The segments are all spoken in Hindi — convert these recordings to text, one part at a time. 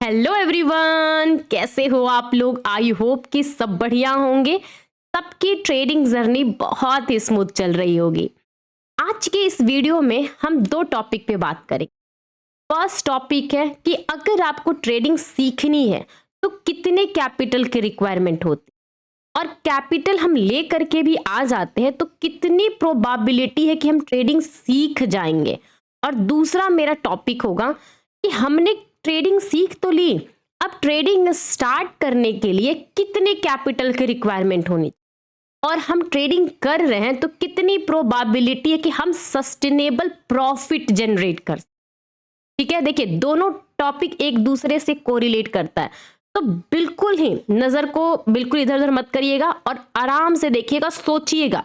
हेलो एवरीवन, कैसे हो आप लोग। आई होप कि सब बढ़िया होंगे। सबकी ट्रेडिंग जर्नी बहुत ही स्मूथ चल रही होगी। आज के इस वीडियो में हम दो टॉपिक पे बात करेंगे। फर्स्ट टॉपिक है कि अगर आपको ट्रेडिंग सीखनी है तो कितने कैपिटल की रिक्वायरमेंट होती है, और कैपिटल हम ले करके भी आ जाते हैं तो कितनी प्रोबेबिलिटी है कि हम ट्रेडिंग सीख जाएंगे। और दूसरा मेरा टॉपिक होगा कि हमने ट्रेडिंग सीख तो ली, अब ट्रेडिंग स्टार्ट करने के लिए कितने कैपिटल की रिक्वायरमेंट होनी, और हम ट्रेडिंग कर रहे हैं तो कितनी प्रोबेबिलिटी है कि हम सस्टेनेबल प्रॉफिट जनरेट कर। ठीक है, देखिए दोनों टॉपिक एक दूसरे से कोरिलेट करता है, तो बिल्कुल ही नजर को बिल्कुल इधर उधर मत करिएगा और आराम से देखिएगा, सोचिएगा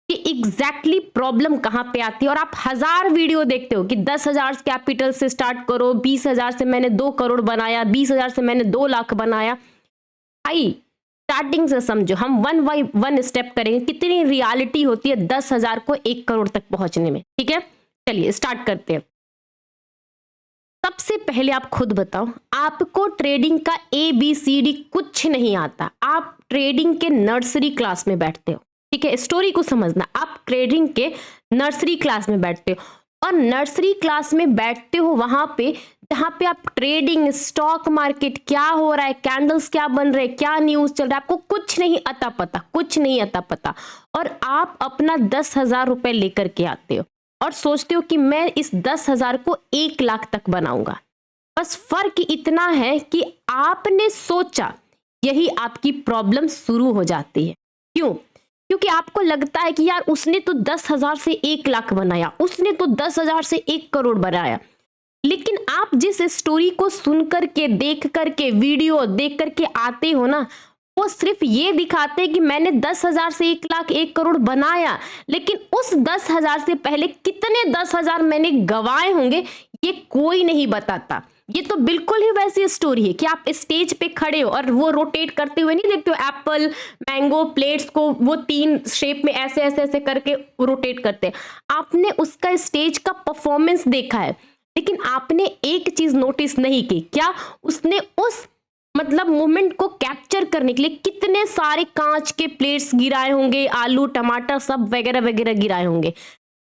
कि एग्जैक्टली प्रॉब्लम कहां पे आती है। और आप 1000 वीडियो देखते हो कि 10,000 कैपिटल से स्टार्ट करो, 20,000 से मैंने 2 करोड़ बनाया, 20,000 से मैंने 2 लाख बनाया। भाई स्टार्टिंग से समझो, हम वन बाई वन स्टेप करेंगे कितनी रियलिटी होती है 10,000 को 1 करोड़ तक पहुंचने में। ठीक है, चलिए स्टार्ट करते हैं। सबसे पहले आप खुद बताओ, आपको ट्रेडिंग का ABCD कुछ नहीं आता। आप ट्रेडिंग के नर्सरी क्लास में बैठते हो। ठीक है, स्टोरी को समझना, आप ट्रेडिंग के नर्सरी क्लास में बैठते हो, और नर्सरी क्लास में बैठते हो वहां पे जहां पे आप ट्रेडिंग, स्टॉक मार्केट क्या हो रहा है, कैंडल्स क्या बन रहे हैं, क्या न्यूज चल रहा है, आपको कुछ नहीं आता पता, कुछ नहीं आता पता। और आप अपना 10,000 रुपए लेकर के आते हो और सोचते हो कि मैं इस 10,000 को 1 लाख तक बनाऊंगा। बस फर्क इतना है कि आपने सोचा, यही आपकी प्रॉब्लम शुरू हो जाती है। क्यों? क्योंकि आपको लगता है कि यार उसने तो 10,000 से 1 लाख बनाया, उसने तो 10,000 से 1 करोड़ बनाया। लेकिन आप जिस स्टोरी को सुन करके, देख करके, वीडियो देख करके आते हो ना, वो सिर्फ ये दिखाते हैं कि मैंने 10,000 से 1 लाख 1 करोड़ बनाया, लेकिन उस 10,000 से पहले कितने 10,000 मैंने गंवाए होंगे ये कोई नहीं बताता। ये तो बिल्कुल ही वैसी स्टोरी है कि आप स्टेज पे खड़े हो और वो रोटेट करते हुए नहीं देखते हो, एप्पल, मैंगो, प्लेट्स को वो 3 शेप में ऐसे ऐसे ऐसे करके रोटेट करते हैं। आपने उसका स्टेज का परफॉर्मेंस देखा है, लेकिन आपने एक चीज नोटिस नहीं की, क्या उसने उस मोमेंट को कैप्चर करने के लिए कितने सारे कांच के प्लेट्स गिराए होंगे, आलू टमाटर सब वगैरह वगैरह गिराए होंगे।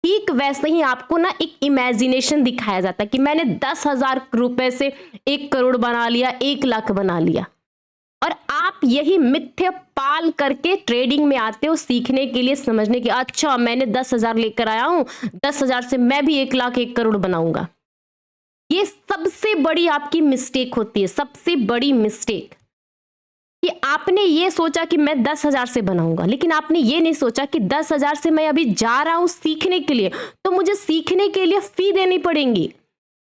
ठीक वैसे ही आपको ना एक इमेजिनेशन दिखाया जाता है कि मैंने 10,000 रुपए से 1 करोड़ बना लिया, 1 लाख बना लिया, और आप यही मिथ्या पाल करके ट्रेडिंग में आते हो सीखने के लिए, समझने की अच्छा मैंने 10,000 लेकर आया हूं, 10,000 से मैं भी 1 लाख 1 करोड़ बनाऊंगा। ये सबसे बड़ी आपकी मिस्टेक होती है, सबसे बड़ी मिस्टेक, कि आपने ये सोचा कि मैं 10,000 से बनाऊंगा, लेकिन आपने ये नहीं सोचा कि 10,000 से मैं अभी जा रहा हूं सीखने के लिए, तो मुझे सीखने के लिए फी देनी पड़ेगी।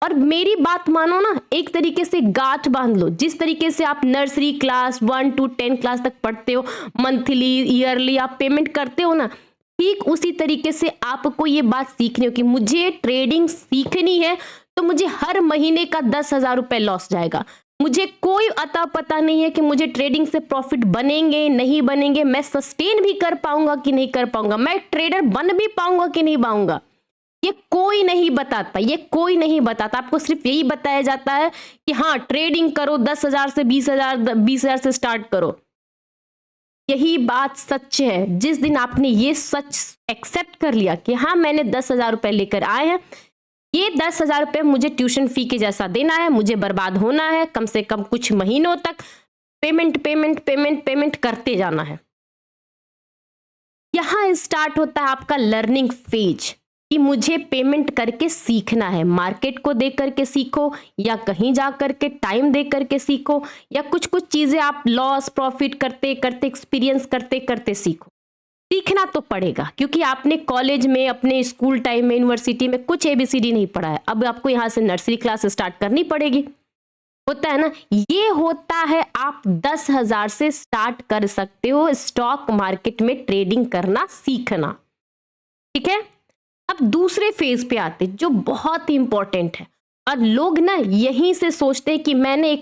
और मेरी बात मानो ना, एक तरीके से गांठ बांध लो। जिस तरीके से आप नर्सरी क्लास 1 to 10 क्लास तक पढ़ते हो, मंथली ईयरली आप पेमेंट करते हो ना, ठीक उसी तरीके से आपको ये बात सीखनी हो कि मुझे ट्रेडिंग सीखनी है तो मुझे हर महीने का 10,000 रुपए लॉस जाएगा। मुझे कोई अता पता नहीं है कि मुझे ट्रेडिंग से प्रॉफिट बनेंगे नहीं बनेंगे, मैं सस्टेन भी कर पाऊंगा कि नहीं कर पाऊंगा, मैं ट्रेडर बन भी पाऊंगा कि नहीं पाऊंगा, ये कोई नहीं बताता। ये कोई नहीं बताता, आपको सिर्फ यही बताया जाता है कि हाँ ट्रेडिंग करो, 10,000 से 20,000 से स्टार्ट करो। यही बात सच है। जिस दिन आपने ये सच एक्सेप्ट कर लिया कि हाँ मैंने 10,000 रुपए लेकर आए हैं, ये 10,000 रुपए मुझे ट्यूशन फी के जैसा देना है, मुझे बर्बाद होना है, कम से कम कुछ महीनों तक पेमेंट पेमेंट पेमेंट पेमेंट करते जाना है। यहां स्टार्ट होता है आपका लर्निंग फेज, कि मुझे पेमेंट करके सीखना है। मार्केट को देख करके सीखो, या कहीं जा करके टाइम दे करके सीखो, या कुछ कुछ चीजें आप लॉस प्रॉफिट करते करते, एक्सपीरियंस करते करते सीखो। सीखना तो पड़ेगा, क्योंकि आपने कॉलेज में, अपने स्कूल टाइम में, यूनिवर्सिटी में कुछ ABCD नहीं पढ़ा है। अब आपको यहाँ से नर्सरी क्लास स्टार्ट करनी पड़ेगी। होता है ना, ये होता है। आप 10,000 से स्टार्ट कर सकते हो स्टॉक मार्केट में ट्रेडिंग करना सीखना। ठीक है, अब दूसरे फेज पे आते जो बहुत ही इंपॉर्टेंट है, और लोग ना यहीं से सोचते हैं कि मैंने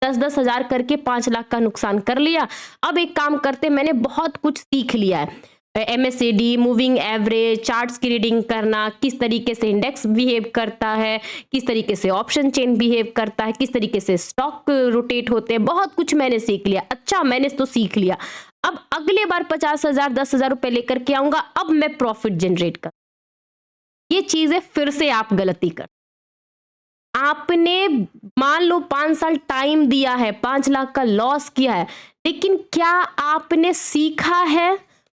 10-10 हजार करके 5 लाख का नुकसान कर लिया, अब एक काम करते, मैंने बहुत कुछ सीख लिया है, MACD, मूविंग एवरेज, चार्ट्स की रीडिंग करना, किस तरीके से इंडेक्स बिहेव करता है, किस तरीके से ऑप्शन चेन बिहेव करता है, किस तरीके से स्टॉक रोटेट होते हैं, बहुत कुछ मैंने सीख लिया। अच्छा, मैंने तो सीख लिया, अब अगले बार 50,000 10,000 रुपए लेकर के आऊंगा, अब मैं प्रॉफिट जनरेट कर। ये चीजें फिर से आप गलती कर। आपने मान लो 5 साल टाइम दिया है, 5 लाख का लॉस किया है, लेकिन क्या आपने सीखा है?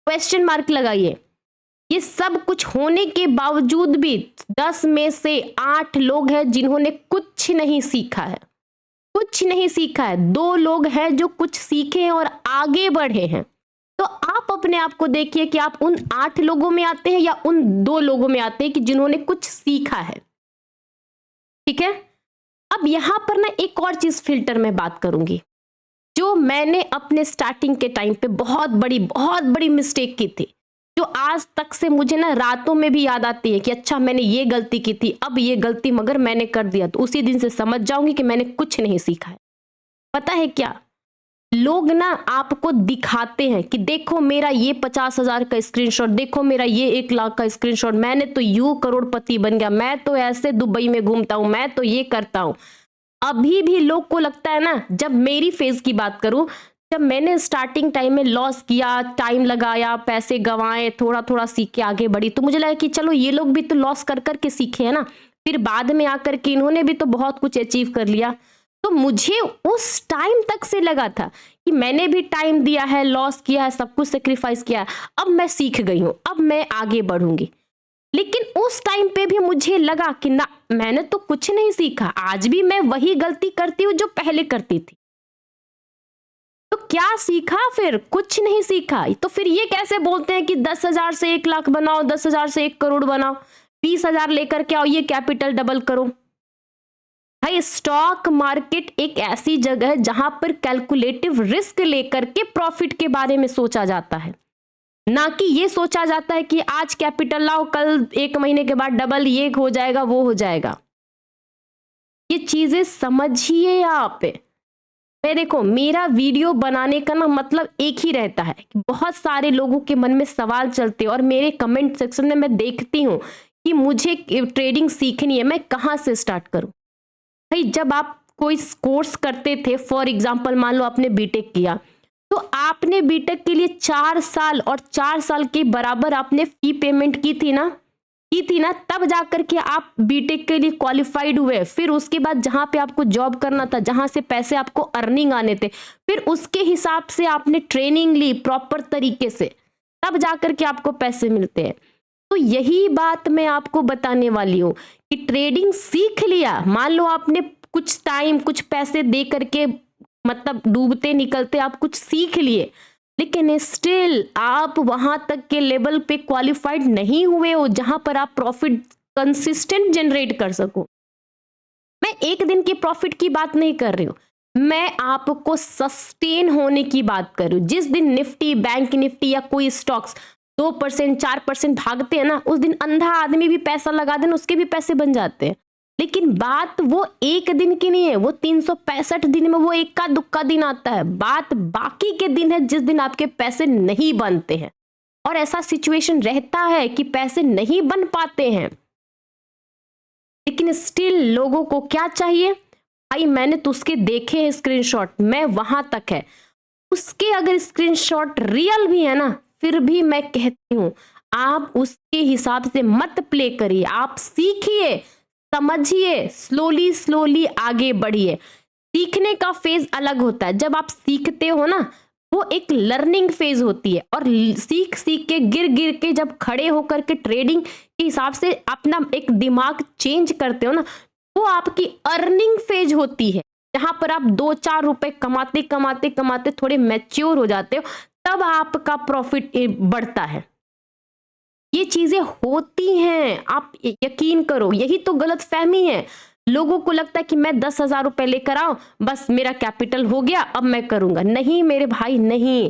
क्वेश्चन मार्क लगाइए। ये सब कुछ होने के बावजूद भी 10 में से 8 लोग हैं जिन्होंने कुछ नहीं सीखा है, कुछ नहीं सीखा है। 2 लोग हैं जो कुछ सीखे हैं और आगे बढ़े हैं। तो आप अपने आप को देखिए कि आप उन 8 लोगों में आते हैं या उन 2 लोगों में आते हैं कि जिन्होंने कुछ सीखा है। ठीक है, अब यहां पर ना एक और चीज फिल्टर में बात करूंगी, जो मैंने अपने स्टार्टिंग के टाइम पे बहुत बड़ी मिस्टेक की थी, जो आज तक से मुझे ना रातों में भी याद आती है कि अच्छा मैंने ये गलती की थी, अब ये गलती मगर मैंने कर दिया, तो उसी दिन से समझ जाऊंगी कि मैंने कुछ नहीं सीखा है। पता है क्या, लोग ना आपको दिखाते हैं कि देखो मेरा ये 50,000 का स्क्रीनशॉट, देखो मेरा ये 1 लाख का स्क्रीनशॉट, मैंने तो यूं करोड़पति बन गया, मैं तो ऐसे दुबई में घूमता हूं, मैं तो ये करता हूं। अभी भी लोग को लगता है ना, जब मेरी फेज की बात करूं, जब मैंने स्टार्टिंग टाइम में लॉस किया, टाइम लगाया, पैसे गंवाए, थोड़ा थोड़ा सीख के आगे बढ़ी, तो मुझे लगा कि चलो ये लोग भी तो लॉस कर करके सीखे है ना, फिर बाद में आकर के इन्होंने भी तो बहुत कुछ अचीव कर लिया। तो मुझे उस टाइम तक से लगा था कि मैंने भी टाइम दिया है, लॉस किया है, सब कुछ सेक्रीफाइस किया है, अब मैं सीख गई हूं, अब मैं आगे बढ़ूंगी। लेकिन उस टाइम पे भी मुझे लगा कि ना, मैंने तो कुछ नहीं सीखा, आज भी मैं वही गलती करती हूँ जो पहले करती थी। तो क्या सीखा? फिर कुछ नहीं सीखा। तो फिर ये कैसे बोलते हैं कि 10,000 से 1 लाख बनाओ, 10,000 से 1 करोड़ बनाओ, 20,000 लेकर के आओ, ये कैपिटल डबल करो। भाई, स्टॉक मार्केट एक ऐसी जगह है जहां पर कैलकुलेटिव रिस्क लेकर के प्रॉफिट के बारे में सोचा जाता है, ना कि ये सोचा जाता है कि आज कैपिटल लाओ, कल 1 महीने के बाद डबल, ये हो जाएगा, वो हो जाएगा। ये चीजें समझिए आप। मैं देखो, मेरा वीडियो बनाने का ना मतलब एक ही रहता है कि बहुत सारे लोगों के मन में सवाल चलते हैं और मेरे कमेंट सेक्शन में मैं देखती हूँ कि मुझे ट्रेडिंग सीखनी है, मैं कहाँ से स्टार्ट करूँ। भाई, जब आप कोई कोर्स करते थे, फॉर एग्जाम्पल मान लो आपने बीटेक किया, तो आपने बीटेक के लिए 4 साल और 4 साल के बराबर आपने फी पेमेंट की थी ना, तब जाकर के आप बीटेक के लिए क्वालिफाइड हुए। फिर उसके बाद जहां पे आपको जॉब करना था, जहां से पैसे आपको अर्निंग आने थे, फिर उसके हिसाब से आपने ट्रेनिंग ली प्रॉपर तरीके से, तब जाकर के आपको पैसे मिलते हैं। तो यही बात मैं आपको बताने वाली हूँ कि ट्रेडिंग सीख लिया, मान लो आपने कुछ टाइम, कुछ पैसे दे करके, मतलब डूबते निकलते आप कुछ सीख लिए, लेकिन स्टिल आप वहां तक के लेवल पे क्वालिफाइड नहीं हुए हो जहां पर आप प्रॉफिट कंसिस्टेंट जनरेट कर सको। मैं एक दिन की प्रॉफिट की बात नहीं कर रही हूँ, मैं आपको सस्टेन होने की बात कर रही हूँ। जिस दिन निफ्टी, बैंक निफ्टी या कोई स्टॉक्स 2% 4% भागते हैं ना, उस दिन अंधा आदमी भी पैसा लगा देना, उसके भी पैसे बन जाते हैं। लेकिन बात वो एक दिन की नहीं है, वो 365 दिन में वो इक्का दुक्का दिन आता है। बात बाकी के दिन है जिस दिन आपके पैसे नहीं बनते हैं, और ऐसा सिचुएशन रहता है कि पैसे नहीं बन पाते हैं, लेकिन स्टिल लोगों को क्या चाहिए? भाई, मैंने तो उसके देखे हैं स्क्रीनशॉट, मैं वहां तक है, उसके अगर स्क्रीनशॉट रियल भी है ना, फिर भी मैं कहती हूं आप उसके हिसाब से मत प्ले करिए, आप सीखिए, समझिए, स्लोली स्लोली आगे बढ़िए। सीखने का फेज अलग होता है, जब आप सीखते हो ना, वो एक लर्निंग फेज होती है, और सीख सीख के गिर गिर के जब खड़े होकर के ट्रेडिंग के हिसाब से अपना एक दिमाग चेंज करते हो ना, वो आपकी अर्निंग फेज होती है, जहां पर आप 2-4 रुपए कमाते कमाते कमाते थोड़े मैच्योर हो जाते हो, तब आपका प्रॉफिट बढ़ता है। ये चीजें होती हैं, आप यकीन करो। यही तो गलत फहमी है, लोगों को लगता है कि मैं 10,000 रुपए लेकर आऊं, बस मेरा कैपिटल हो गया, अब मैं करूंगा। नहीं मेरे भाई, नहीं।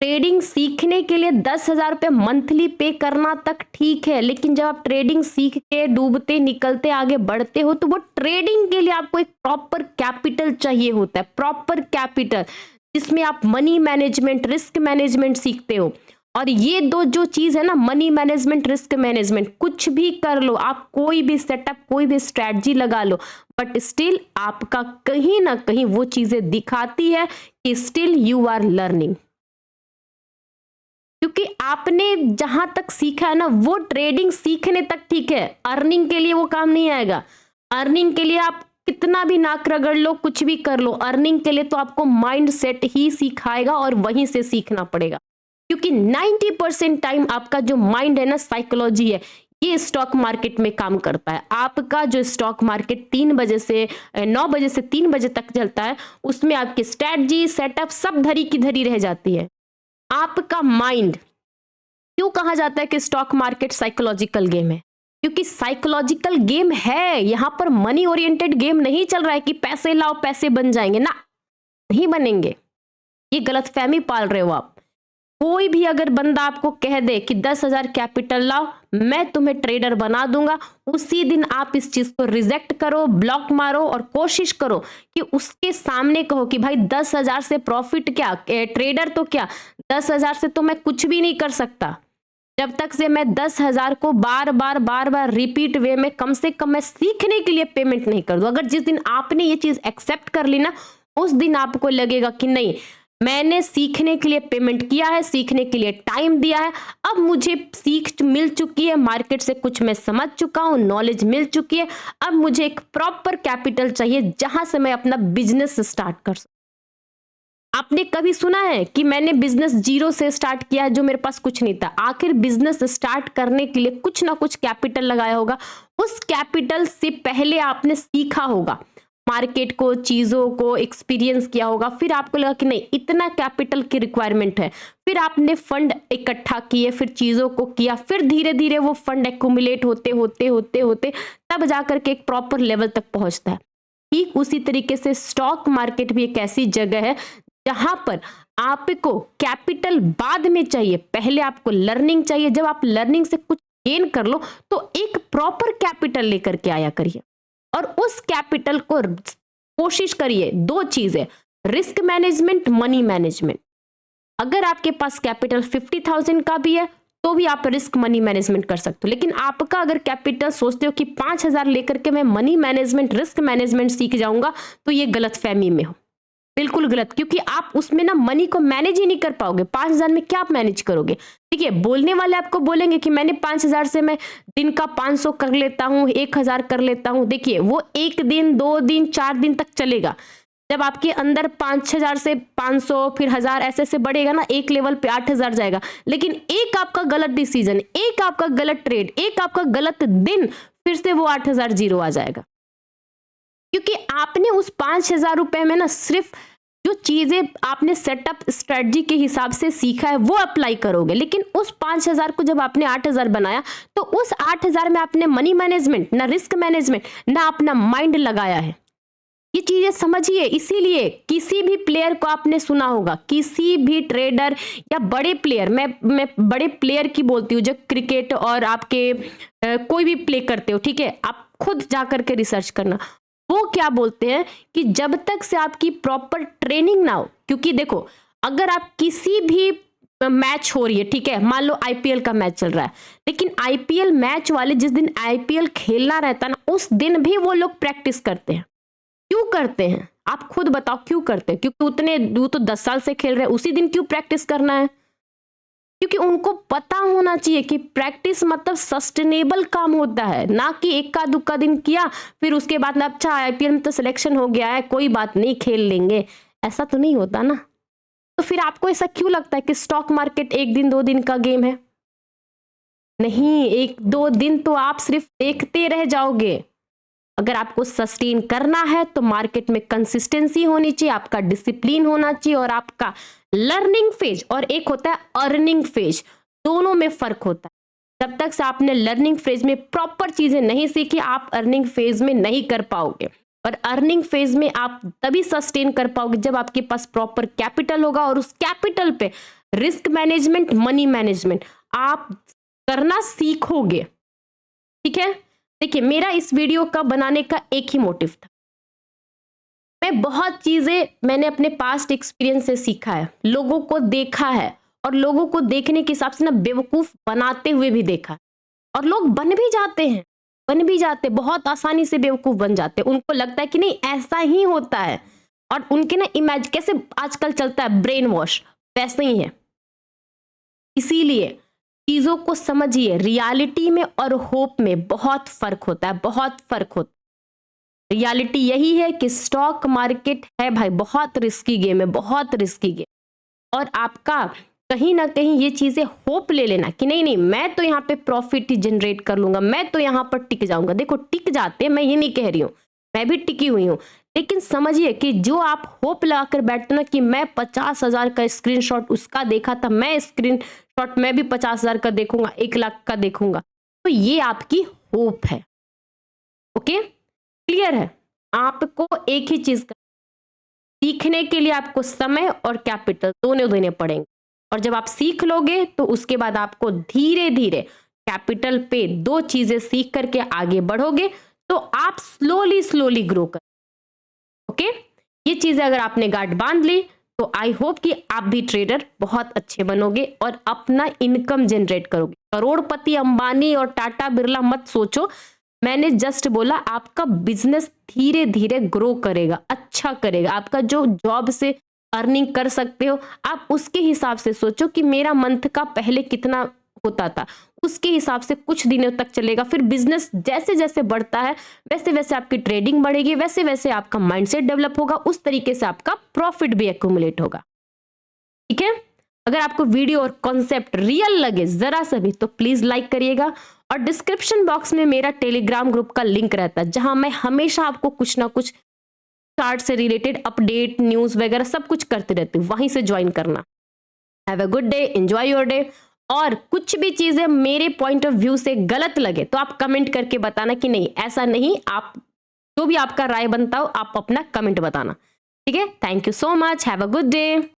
ट्रेडिंग सीखने के लिए 10,000 रुपए मंथली पे करना तक ठीक है, लेकिन जब आप ट्रेडिंग सीख के डूबते निकलते आगे बढ़ते हो, तो वो ट्रेडिंग के लिए आपको एक प्रॉपर कैपिटल चाहिए होता है, प्रॉपर कैपिटल, जिसमें आप मनी मैनेजमेंट, रिस्क मैनेजमेंट सीखते हो, और ये दो जो चीज है ना, मनी मैनेजमेंट, रिस्क मैनेजमेंट, कुछ भी कर लो आप, कोई भी सेटअप, कोई भी स्ट्रेटजी लगा लो, बट स्टिल आपका कहीं ना कहीं वो चीजें दिखाती है कि स्टिल यू आर लर्निंग। क्योंकि आपने जहां तक सीखा है ना, वो ट्रेडिंग सीखने तक ठीक है, अर्निंग के लिए वो काम नहीं आएगा। अर्निंग के लिए आप कितना भी नाक रगड़ लो, कुछ भी कर लो, अर्निंग के लिए तो आपको माइंड सेट ही सिखाएगा और वहीं से सीखना पड़ेगा। क्योंकि 90% टाइम आपका जो माइंड है ना, साइकोलॉजी है, ये स्टॉक मार्केट में काम करता है। आपका जो स्टॉक मार्केट 9 बजे से 3 बजे तक चलता है, उसमें आपकी स्ट्रेटजी, सेटअप सब धरी की धरी रह जाती है। आपका माइंड, क्यों कहा जाता है कि स्टॉक मार्केट साइकोलॉजिकल गेम है? क्योंकि साइकोलॉजिकल गेम है, यहां पर मनी ओरिएंटेड गेम नहीं चल रहा है कि पैसे लाओ पैसे बन जाएंगे ना, नहीं बनेंगे। ये गलतफहमी पाल रहे हो आप। कोई भी अगर बंदा आपको कह दे कि 10,000 कैपिटल लाओ, मैं तुम्हें ट्रेडर बना दूंगा, उसी दिन आप इस चीज को रिजेक्ट करो, ब्लॉक मारो और कोशिश करो कि उसके सामने कहो कि भाई 10,000 से प्रॉफिट क्या, ट्रेडर तो क्या, 10,000 से तो मैं कुछ भी नहीं कर सकता। जब तक से मैं 10,000 को बार बार रिपीट वे में कम से कम मैं सीखने के लिए पेमेंट नहीं कर दूं। अगर जिस दिन आपने ये चीज एक्सेप्ट कर ली ना, उस दिन आपको लगेगा कि नहीं, मैंने सीखने के लिए पेमेंट किया है, सीखने के लिए टाइम दिया है, अब मुझे सीख मिल चुकी है, मार्केट से कुछ मैं समझ चुका हूं, नॉलेज मिल चुकी है, अब मुझे एक प्रॉपर कैपिटल चाहिए जहां से मैं अपना बिजनेस स्टार्ट कर सकूं। आपने कभी सुना है कि मैंने बिजनेस जीरो से स्टार्ट किया है, जो मेरे पास कुछ नहीं था? आखिर बिजनेस स्टार्ट करने के लिए कुछ ना कुछ कैपिटल लगाया होगा। उस कैपिटल से पहले आपने सीखा होगा मार्केट को, चीजों को एक्सपीरियंस किया होगा, फिर आपको लगा कि नहीं, इतना कैपिटल की रिक्वायरमेंट है, फिर आपने फंड इकट्ठा किए, फिर चीजों को किया, फिर धीरे धीरे वो फंड एक्यूमुलेट होते होते होते होते तब जाकर के एक प्रॉपर लेवल तक पहुंचता है। ठीक उसी तरीके से स्टॉक मार्केट भी एक ऐसी जगह है जहां पर आपको कैपिटल बाद में चाहिए, पहले आपको लर्निंग चाहिए। जब आप लर्निंग से कुछ गेन कर लो तो एक प्रॉपर कैपिटल लेकर के आया करिए, और उस कैपिटल को कोशिश करिए, दो चीजें, रिस्क मैनेजमेंट, मनी मैनेजमेंट। अगर आपके पास कैपिटल 50,000 का भी है तो भी आप रिस्क मनी मैनेजमेंट कर सकते हो। लेकिन आपका अगर कैपिटल सोचते हो कि 5,000 लेकर के मैं मनी मैनेजमेंट, रिस्क मैनेजमेंट सीख जाऊंगा, तो ये गलत फहमी में हो, बिल्कुल गलत। क्योंकि आप उसमें ना मनी को मैनेज ही नहीं कर पाओगे। 5,000 में क्या आप मैनेज करोगे? देखिए, बोलने वाले आपको बोलेंगे कि मैंने 5,000 से मैं दिन का 500 कर लेता हूं, 1,000 कर लेता हूं। देखिए, वो 1 दिन, 2 दिन, 4 दिन तक चलेगा। जब आपके अंदर 5,000 से 500 फिर 1,000 ऐसे ऐसे बढ़ेगा ना, एक लेवल पे 8,000 जाएगा। लेकिन एक आपका गलत डिसीजन, एक आपका गलत ट्रेड, एक आपका गलत दिन, फिर से वो 8,000 जीरो आ जाएगा। क्योंकि आपने उस 5,000 रुपए में ना सिर्फ जो चीजें आपने सेटअप स्ट्रेटजी के हिसाब से सीखा है वो अप्लाई करोगे। लेकिन उस 5,000 को जब आपने 8,000 बनाया, तो उस 8,000 में आपने मनी मैनेजमेंट, ना रिस्क मैनेजमेंट, ना अपना माइंड लगाया है। ये चीजें समझिए। इसीलिए किसी भी प्लेयर को आपने सुना होगा, किसी भी ट्रेडर या बड़े प्लेयर, मैं बड़े प्लेयर की बोलती हूँ, जो क्रिकेट और आपके कोई भी प्ले करते हो, ठीक है, आप खुद जाकर के रिसर्च करना। वो क्या बोलते हैं कि जब तक से आपकी प्रॉपर ट्रेनिंग ना हो, क्योंकि देखो, अगर आप किसी भी मैच हो रही है, ठीक है, मान लो आईपीएल का मैच चल रहा है, लेकिन आईपीएल मैच वाले जिस दिन आईपीएल खेलना रहता है ना, उस दिन भी वो लोग प्रैक्टिस करते हैं। क्यों करते हैं? आप खुद बताओ क्यों करते हैं? क्योंकि वो तो 10 साल से खेल रहे हैं, उसी दिन क्यों प्रैक्टिस करना है? क्योंकि उनको पता होना चाहिए कि प्रैक्टिस मतलब सस्टेनेबल काम होता है, ना कि इक्का दुक्का दिन किया फिर उसके बाद अच्छा आईपीएल में तो सिलेक्शन हो गया है, कोई बात नहीं, खेल लेंगे। ऐसा तो नहीं होता ना। तो फिर आपको ऐसा क्यों लगता है कि स्टॉक मार्केट 1 दिन 2 दिन का गेम है? नहीं, 1-2 दिन तो आप सिर्फ देखते रह जाओगे। अगर आपको सस्टेन करना है तो मार्केट में कंसिस्टेंसी होनी चाहिए, आपका डिसिप्लिन होना चाहिए, और आपका लर्निंग फेज और एक होता है अर्निंग फेज, दोनों में फर्क होता है। जब तक से आपने लर्निंग फेज में प्रॉपर चीजें नहीं सीखी, आप अर्निंग फेज में नहीं कर पाओगे। और अर्निंग फेज में आप तभी सस्टेन कर पाओगे जब आपके पास प्रॉपर कैपिटल होगा, और उस कैपिटल पे रिस्क मैनेजमेंट, मनी मैनेजमेंट आप करना सीखोगे। ठीक है, देखिए, मेरा इस वीडियो का बनाने का एक ही मोटिव था। मैं बहुत चीजें मैंने अपने पास्ट एक्सपीरियंस से सीखा है, लोगों को देखा है, और लोगों को देखने के हिसाब से ना बेवकूफ बनाते हुए भी देखा है। और लोग बन भी जाते हैं, बहुत आसानी से बेवकूफ बन जाते हैं। उनको लगता है कि नहीं ऐसा ही होता है, और उनके ना इमेज कैसे आजकल चलता है ब्रेन वॉश, वैसे ही है। इसीलिए चीजों को समझिए, रियलिटी में और होप में बहुत फर्क होता है, बहुत फर्क होता है। रियलिटी यही है कि स्टॉक मार्केट है भाई बहुत रिस्की गेम है, बहुत रिस्की गेम। और आपका कहीं ना कहीं ये चीजें होप ले लेना कि नहीं नहीं मैं तो यहाँ पे प्रॉफिट ही जनरेट कर लूंगा, मैं तो यहाँ पर टिक जाऊंगा। देखो टिक जाते हैं, मैं ये नहीं कह रही हूँ, मैं भी टिकी हुई हूँ, लेकिन समझिए कि जो आप होप लगाकर बैठते ना कि मैं 50,000 का स्क्रीनशॉट उसका देखा था, मैं स्क्रीनशॉट मैं भी 50,000 का देखूंगा, 1 लाख का देखूंगा, तो ये आपकी होप है। ओके, क्लियर है? आपको एक ही चीज सीखने के लिए आपको समय और कैपिटल दोनों देने पड़ेंगे। और जब आप सीख लोगे तो उसके बाद आपको धीरे धीरे कैपिटल पे 2 चीजें सीख करके आगे बढ़ोगे, तो आप स्लोली स्लोली ग्रो कर। ओके, ये चीजें अगर आपने गांठ बांध ली तो आई होप कि आप भी ट्रेडर बहुत अच्छे बनोगे और अपना इनकम जनरेट करोगे। करोड़पति अंबानी और टाटा बिरला मत सोचो, मैंने जस्ट बोला आपका बिजनेस धीरे धीरे ग्रो करेगा, अच्छा करेगा। आपका जो जॉब से अर्निंग कर सकते हो आप उसके हिसाब से सोचो कि मेरा मंथ का पहले कितना होता था, उसके हिसाब से कुछ दिनों तक चलेगा। फिर बिजनेस जैसे जैसे बढ़ता है वैसे वैसे आपकी ट्रेडिंग बढ़ेगी, वैसे वैसे आपका माइंडसेट डेवलप होगा, उस तरीके से आपका प्रॉफिट भी एक्यूमुलेट होगा। ठीक है, अगर आपको वीडियो और कॉन्सेप्ट रियल लगे जरा सा भी तो प्लीज लाइक करिएगा। और डिस्क्रिप्शन बॉक्स में मेरा टेलीग्राम ग्रुप का लिंक रहता है जहां मैं हमेशा आपको कुछ ना कुछ चार्ट से रिलेटेड अपडेट न्यूज वगैरह सब कुछ करते रहती हूँ, वहीं से ज्वाइन करना। Have a good day, enjoy your day. और कुछ भी चीजें मेरे पॉइंट ऑफ व्यू से गलत लगे तो आप कमेंट करके बताना कि नहीं ऐसा नहीं, आप जो भी आपका राय बनता हो आप अपना कमेंट बताना। ठीक है, thank you so much, have a good day.